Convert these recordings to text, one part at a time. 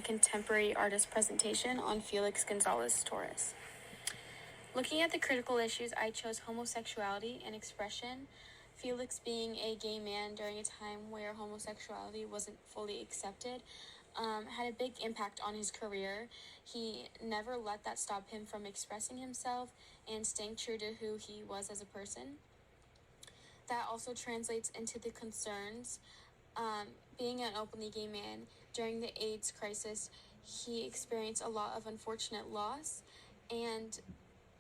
Contemporary artist presentation on Felix Gonzalez Torres. Looking at the critical issues, I chose homosexuality and expression. Felix, being a gay man during a time where homosexuality wasn't fully accepted, had a big impact on his career. He never let that stop him from expressing himself and staying true to who he was as a person. That also translates into the concerns. Being an openly gay man during the AIDS crisis, he experienced a lot of unfortunate loss, and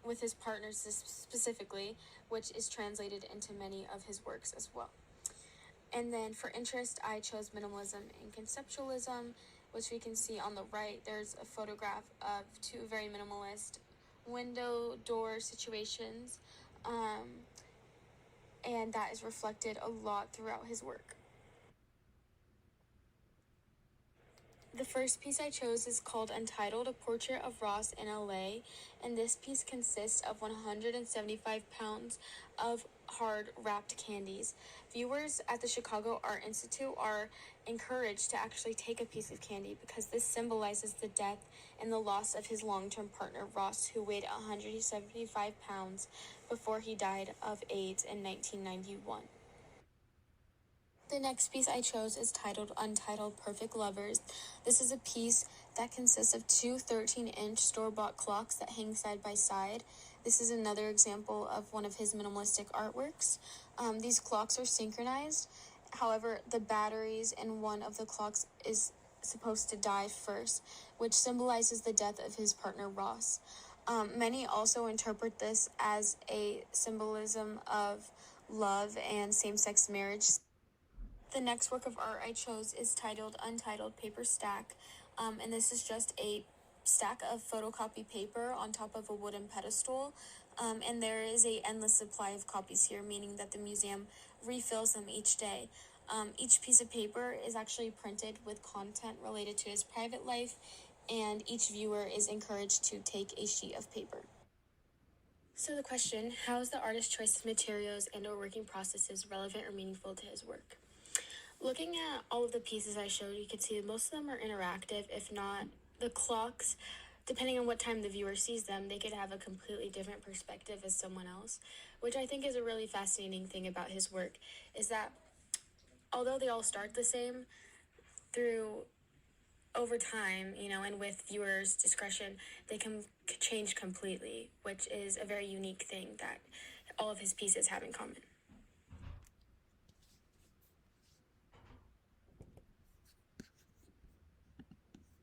with his partners specifically, which is translated into many of his works as well. And then for interest, I chose minimalism and conceptualism, which we can see on the right. There's a photograph of two very minimalist window door situations, and that is reflected a lot throughout his work. The first piece I chose is called Untitled, a portrait of Ross in LA, and this piece consists of 175 pounds of hard wrapped candies. Viewers at the Chicago Art Institute are encouraged to actually take a piece of candy because this symbolizes the death and the loss of his long-term partner Ross, who weighed 175 pounds before he died of AIDS in 1991. The next piece I chose is titled Untitled Perfect Lovers. This is a piece that consists of two 13-inch store-bought clocks that hang side by side. This is another example of one of his minimalistic artworks. These clocks are synchronized. However, the batteries in one of the clocks is supposed to die first, which symbolizes the death of his partner Ross. Many also interpret this as a symbolism of love and same-sex marriage. The next work of art I chose is titled Untitled Paper Stack, and this is just a stack of photocopy paper on top of a wooden pedestal, and there is an endless supply of copies here, meaning that the museum refills them each day. Each piece of paper is actually printed with content related to his private life, and each viewer is encouraged to take a sheet of paper. So the question, how is the artist's choice of materials and or working processes relevant or meaningful to his work? Looking at all of the pieces I showed, you can see that most of them are interactive. If not, the clocks, depending on what time the viewer sees them, they could have a completely different perspective as someone else, which I think is a really fascinating thing about his work, is that although they all start the same, through over time, and with viewers' discretion, they can change completely, which is a very unique thing that all of his pieces have in common.